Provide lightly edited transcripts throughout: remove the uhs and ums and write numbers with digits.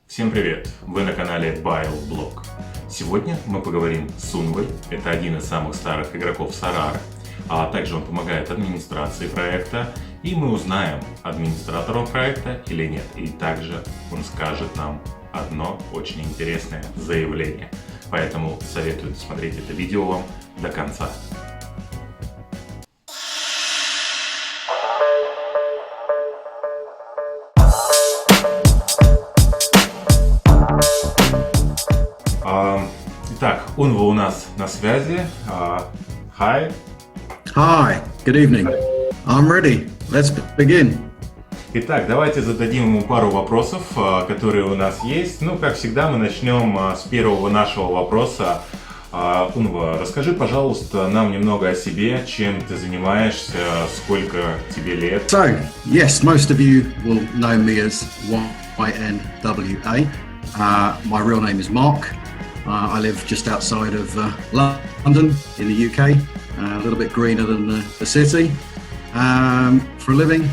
Всем привет! Вы на канале Blog. Сегодня мы поговорим с Унвой, это один из самых старых игроков Sorare, а также он помогает администрации проекта, и мы узнаем, администратор он проекта или нет. И также он скажет нам одно очень интересное заявление. Поэтому советую смотреть это видео вам до конца. Итак, Унва у нас на связи. Hi. Hi, good evening. I'm ready. Let's begin. Итак, давайте зададим ему пару вопросов, которые у нас есть. Ну, как всегда, мы начнем с первого нашего вопроса. Унва, расскажи, пожалуйста, нам немного о себе, чем ты занимаешься, сколько тебе лет. So, yes, most of you will know me as YNWA. My real name is Mark. I live just outside of London in the UK, a little bit greener than the city. For a living,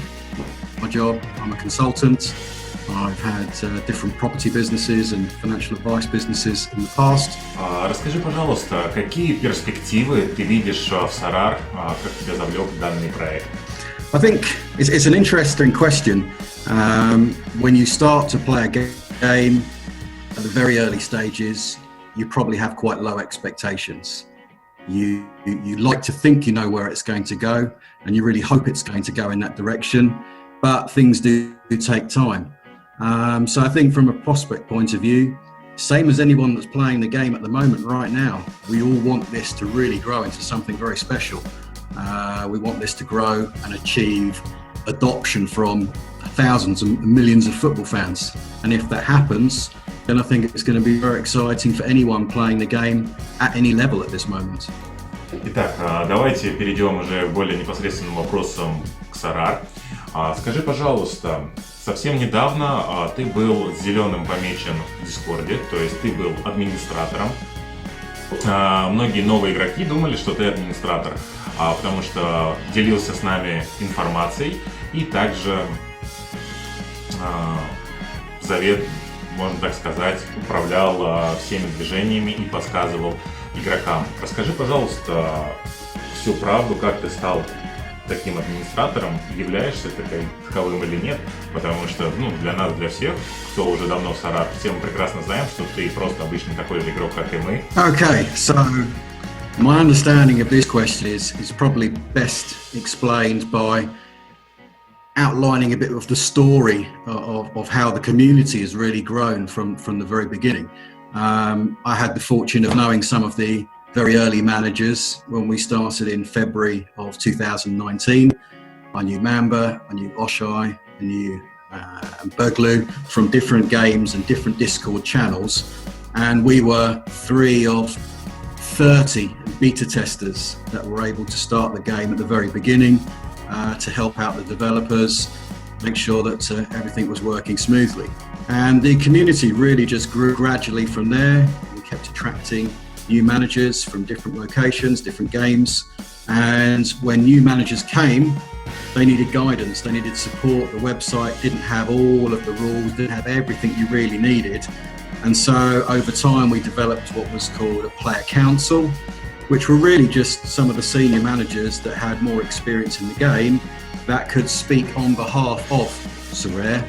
my job, I'm a consultant. I've had different property businesses and financial advice businesses in the past. Расскажи, пожалуйста, какие перспективы ты видишь в Sorare, как тебя завлек данный проект? I think it's an interesting question. When you start to play a game at the very early stages, you probably have quite low expectations. You like to think you know where it's going to go, and you really hope it's going to go in that direction, but things do take time. So I think from a prospect point of view, same as anyone that's playing the game at the moment right now, we all want this to really grow into something very special. We want this to grow and achieve adoption from thousands and millions of football fans. And if that happens, then I think it's going to be very exciting for anyone playing the game at any level at this moment. Итак, давайте перейдем уже к более непосредственным вопросам к Sorare. Скажи, пожалуйста, совсем недавно ты был зеленым помечен в Дискорде, то есть ты был администратором. Многие новые игроки думали, что ты администратор, потому что делился с нами информацией и также можно так сказать, управлял всеми движениями и подсказывал игрокам. Расскажи, пожалуйста, всю правду, как ты стал таким администратором, являешься таковым или нет, потому что для нас, для всех, кто уже давно в Sorare, все мы прекрасно знаем, что ты просто обычный такой же игрок, как и мы. Okay, so my understanding of this question is probably best explained by outlining a bit of the story of how the community has really grown from the very beginning. I had the fortune of knowing some of the very early managers when we started in February of 2019. I knew Mamba, I knew Oshai, I knew Berglu from different games and different Discord channels. And we were 3 of 30 beta testers that were able to start the game at the very beginning. To help out the developers, make sure that everything was working smoothly. And the community really just grew gradually from there. We kept attracting new managers from different locations, different games. And when new managers came, they needed guidance, they needed support. The website didn't have all of the rules, didn't have everything you really needed. And so over time, we developed what was called a player council, which were really just some of the senior managers that had more experience in the game that could speak on behalf of Sorare,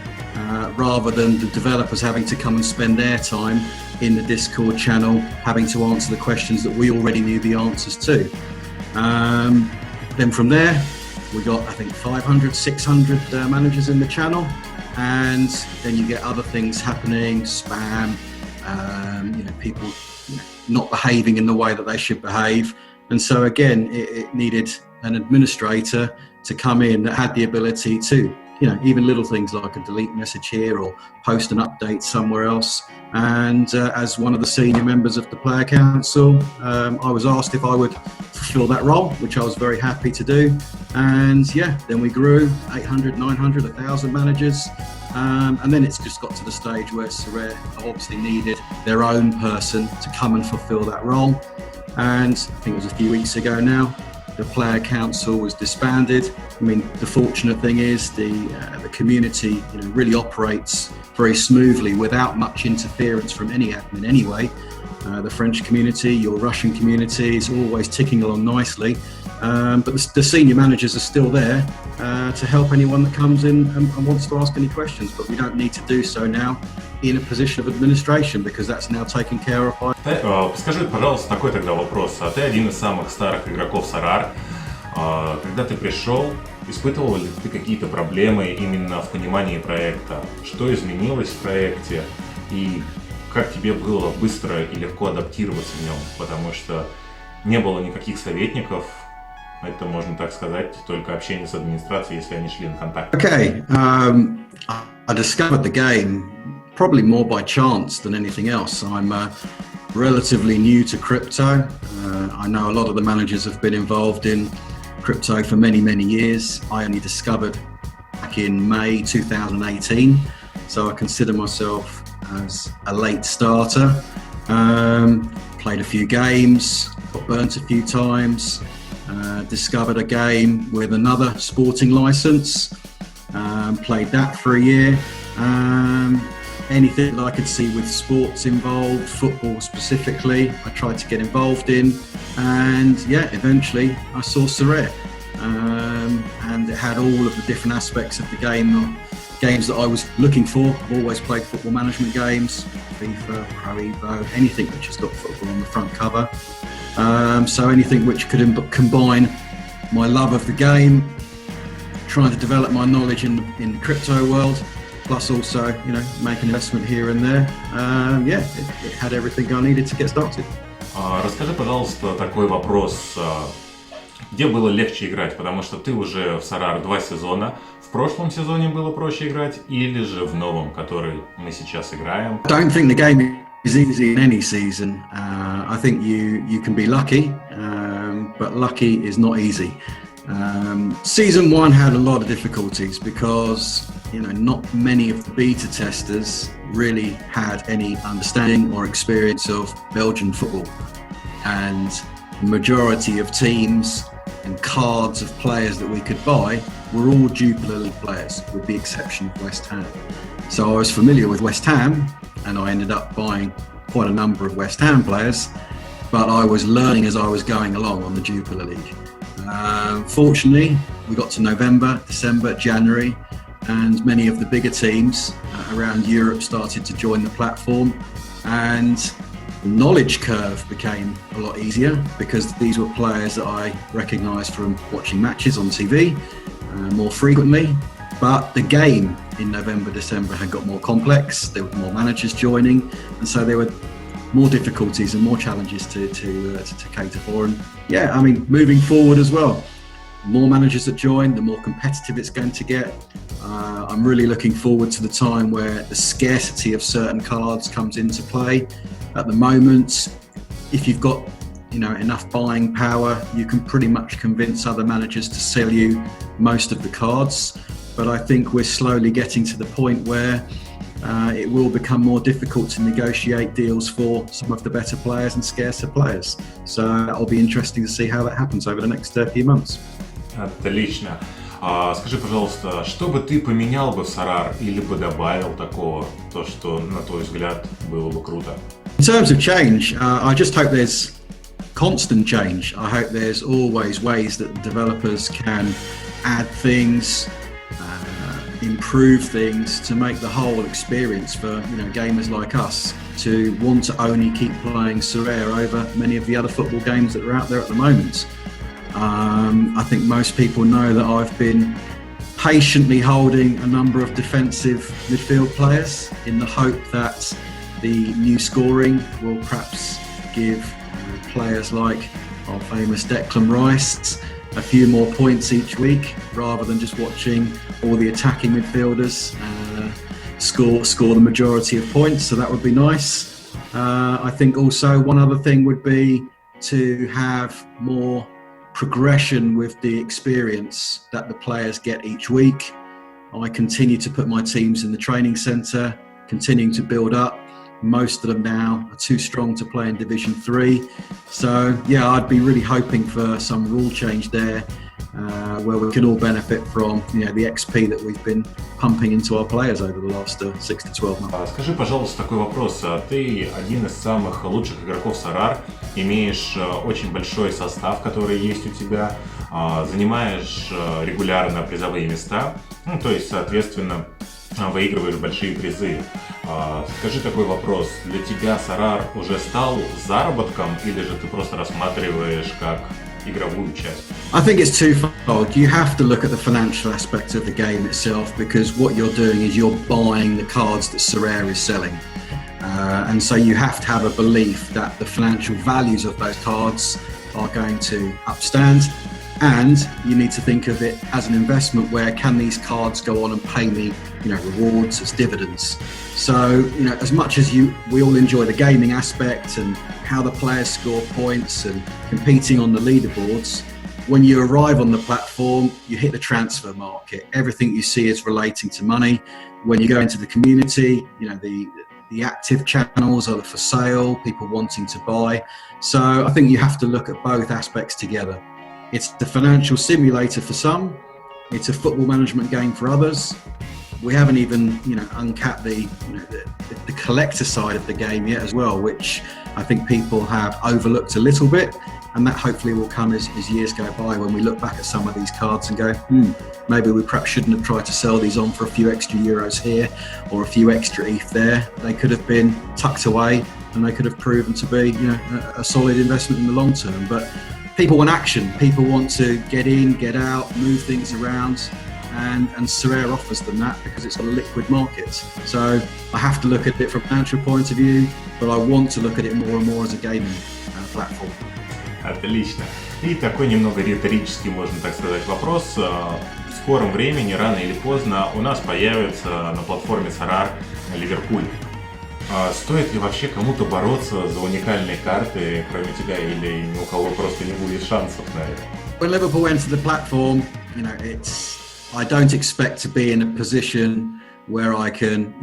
rather than the developers having to come and spend their time in the Discord channel, having to answer the questions that we already knew the answers to. Then from there, we got, I think, 500, 600 managers in the channel, and then you get other things happening, spam, people not behaving in the way that they should behave. And so again, it needed an administrator to come in that had the ability to, even little things like a delete message here or post an update somewhere else. And as one of the senior members of the player council, I was asked if I would fulfill that role, which I was very happy to do. And then we grew 800, 900, 1,000 managers. And then it's just got to the stage where Sorare obviously needed their own person to come and fulfill that role. And I think it was a few weeks ago now, the player council was disbanded I mean, the fortunate thing is the community, really operates very smoothly without much interference from any admin anyway. The French community, your Russian community is always ticking along nicely. But the senior managers are still there to help anyone that comes in and wants to ask any questions. But we don't need to do so now in a position of administration because that's now taken care of by... Скажи, пожалуйста, такой тогда вопрос. Ты один из самых старых игроков Sorare. Когда ты пришел, испытывал ли ты какие-то проблемы именно в понимании проекта? Что изменилось в проекте? И как тебе было быстро и легко адаптироваться в нем? Потому что не было никаких советников. Это, можно так сказать, только общение с администрацией, если они шли на контакт. Okay, I discovered the game probably more by chance than anything else. I'm relatively new to crypto. I know a lot of the managers have been involved in crypto for many, many years. I only discovered back in May 2018, so I consider myself as a late starter. Played a few games, got burnt a few times, discovered a game with another sporting license, played that for a year. Anything that I could see with sports involved, football specifically, I tried to get involved in, and yeah, eventually I saw Sorare, and it had all of the different aspects of the game, games that I was looking for. I've always played football management games, FIFA, Pro Evo, anything which has got football on the front cover. So anything which could combine my love of the game, trying to develop my knowledge in the crypto world, plus also, make an investment here and there. It had everything I needed to get started. Расскажи, пожалуйста, такой вопрос. Где было легче играть? Потому что ты уже в Sorare 2 сезона. В прошлом сезоне было проще играть или же в новом, который мы сейчас играем? I don't think the game is easy in any season. I think you can be lucky, but lucky is not easy. Season 1 had a lot of difficulties because not many of the beta testers really had any understanding or experience of Belgian football, and the majority of teams and cards of players that we could buy were all Jupiler League players, with the exception of West Ham. So I was familiar with West Ham, and I ended up buying quite a number of West Ham players, but I was learning as I was going along on the Jupiler League. Fortunately, we got to November, December, January, and many of the bigger teams around Europe started to join the platform, and the knowledge curve became a lot easier because these were players that I recognised from watching matches on TV more frequently. But the game in November, December had got more complex. There were more managers joining, and so there were more difficulties and more challenges to cater for. And yeah, I mean, moving forward as well, more managers that join, the more competitive it's going to get. I'm really looking forward to the time where the scarcity of certain cards comes into play. At the moment, if you've got enough buying power, you can pretty much convince other managers to sell you most of the cards. But I think we're slowly getting to the point where it will become more difficult to negotiate deals for some of the better players and scarcer players. So it'll be interesting to see how that happens over the next few months. Отлично. Скажи, пожалуйста, что бы ты поменял бы в Sorare или бы добавил такого, то, что, на твой взгляд, было бы круто? In terms of change, I just hope there's constant change. I hope there's always ways that the developers can add things, improve things to make the whole experience for gamers like us to want to only keep playing Sorare over many of the other football games that are out there at the moment. I think most people know that I've been patiently holding a number of defensive midfield players in the hope that the new scoring will perhaps give players like our famous Declan Rice a few more points each week, rather than just watching all the attacking midfielders score the majority of points. So that would be nice. I think also one other thing would be to have more progression with the experience that the players get each week. I continue to put my teams in the training centre, continuing to build up. Most of them now are too strong to play in Division 3. So yeah, I'd be really hoping for some rule change there where we can all benefit from the XP that we've been pumping into our players over the last 6 to 12 months. Скажи, пожалуйста, такой вопрос. Ты один из самых лучших игроков Sorare, имеешь очень большой состав, который есть у тебя, занимаешь регулярно призовые места, ну, то есть, соответственно, выигрываешь большие призы. Скажи такой вопрос, для тебя Sorare уже стал заработком или же ты просто рассматриваешь как игровую часть? I think it's twofold. You have to look at the financial aspect of the game itself, because what you're doing is you're buying the cards that Sorare is selling. And so you have to have a belief that the financial values of those cards are going to upstand, and you need to think of it as an investment where can these cards go on and pay me rewards as dividends. So as much as we all enjoy the gaming aspect and how the players score points and competing on the leaderboards, when you arrive on the platform, you hit the transfer market. Everything you see is relating to money. When you go into the community, the active channels are for sale, people wanting to buy. So I think you have to look at both aspects together. It's the financial simulator for some, it's a football management game for others. We haven't even uncapped the collector side of the game yet as well, which I think people have overlooked a little bit, and that hopefully will come as years go by, when we look back at some of these cards and go, maybe we perhaps shouldn't have tried to sell these on for a few extra euros here or a few extra ETH there. They could have been tucked away and they could have proven to be a solid investment in the long term. But people want action, people want to get in, get out, move things around, and Sorare offers them that because it's a liquid market. So I have to look at it from a financial point of view, but I want to look at it more and more as a gaming platform. Отлично. И такой немного риторический, можно так сказать, вопрос. В скором времени, рано или поздно, у нас появится на платформе Sorare Ливерпуль. Stoит ли вообще кому-то бороться за уникальные карты, кроме тебя, или ни у кого просто не будет шансов на это? When Liverpool went to the platform, I don't expect to be in a position where I can,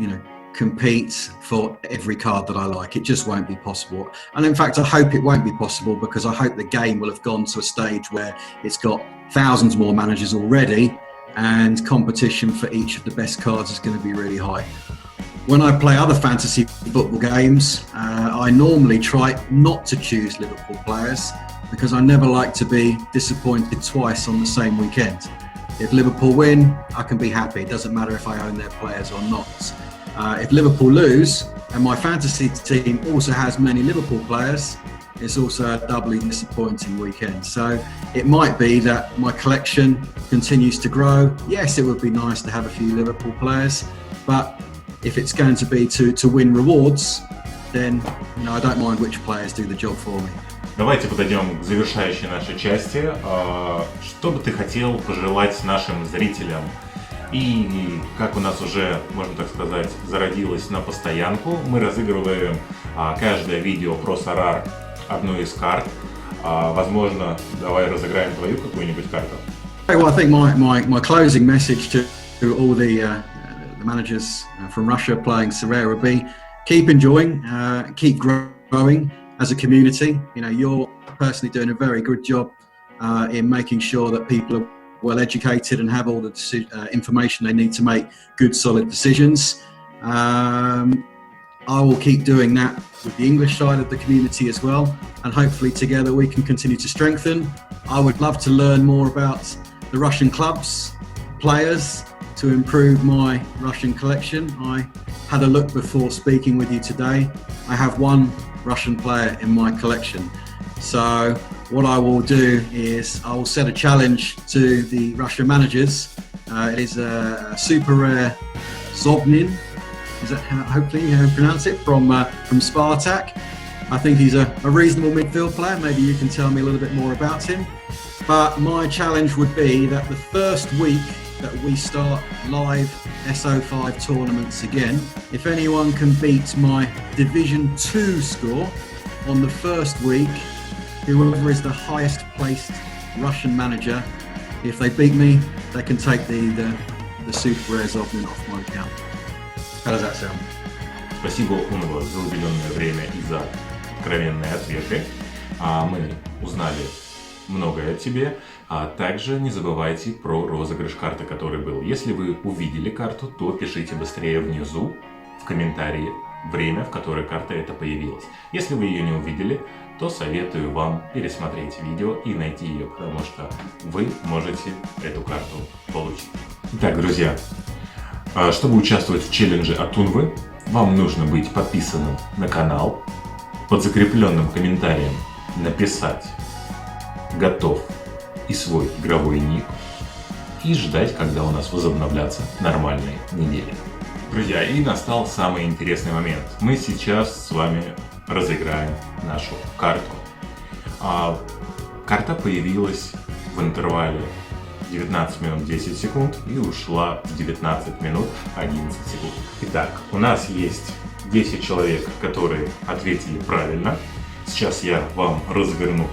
compete for every card that I like. It just won't be possible. And in fact, I hope it won't be possible, because I hope the game will have gone to a stage where it's got thousands more managers already, and competition for each of the best cards is going to be really high. When I play other fantasy football games, I normally try not to choose Liverpool players, because I never like to be disappointed twice on the same weekend. If Liverpool win, I can be happy. It doesn't matter if I own their players or not. If Liverpool lose, and my fantasy team also has many Liverpool players, it's also a doubly disappointing weekend. So it might be that my collection continues to grow. Yes, it would be nice to have a few Liverpool players, but if it's going to be to win rewards, then I don't mind which players do the job for me. Давайте подойдем к завершающей нашей части. Что бы ты хотел пожелать нашим зрителям? И как у нас уже, можно так сказать, зародилось на постоянку, мы разыгрываем каждое видео про Sorare одну из карт. Возможно, давай разыграем твою какую-нибудь карту. Well, I think my closing message to all the managers from Russia playing Sorare would be: keep enjoying, keep growing as a community. You're personally doing a very good job in making sure that people are well educated and have all the information they need to make good, solid decisions. I will keep doing that with the English side of the community as well, and hopefully together we can continue to strengthen. I would love to learn more about the Russian clubs, players, to improve my Russian collection. I had a look before speaking with you today. I have one Russian player in my collection. So what I will do is I will set a challenge to the Russian managers. It is a super rare Zobnin. Is that hopefully you pronounce it, from Spartak. I think he's a reasonable midfield player. Maybe you can tell me a little bit more about him. But my challenge would be that the first week that we start live SO5 tournaments again, if anyone can beat my Division 2 score on the first week, whoever is the highest placed Russian manager, if they beat me, they can take the super rare Zobnin off my account. How does that sound? Спасибо, Унва, за уделенное время и за откровенные ответы. Мы узнали многое тебе. А также не забывайте про розыгрыш карты, который был. Если вы увидели карту, то пишите быстрее внизу в комментарии время, в которое карта эта появилась. Если вы ее не увидели, то советую вам пересмотреть видео и найти ее, потому что вы можете эту карту получить. Итак, друзья, чтобы участвовать в челлендже от Унвы, вам нужно быть подписанным на канал, под закрепленным комментарием написать «Готов» и свой игровой ник и ждать, когда у нас возобновлятся нормальные недели. Друзья, и настал самый интересный момент. Мы сейчас с вами разыграем нашу карту. Карта появилась в интервале 19 минут 10 секунд и ушла в 19 минут 11 секунд. Итак, у нас есть 10 человек, которые ответили правильно. Сейчас я вам разверну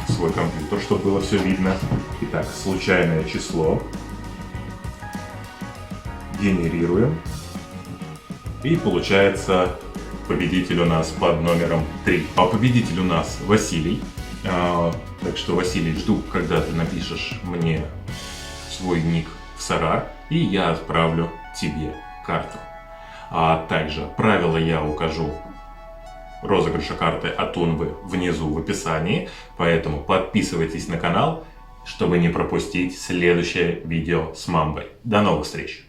свой компьютер, чтобы было все видно. Итак, случайное число. Генерируем. И получается победитель у нас под номером 3. А победитель у нас Василий. Так что, Василий, жду, когда ты напишешь мне свой ник в Sorare, и я отправлю тебе карту. А также правила я укажу розыгрыша карты от Унвы внизу в описании, поэтому подписывайтесь на канал, чтобы не пропустить следующее видео с Мамбой. До новых встреч!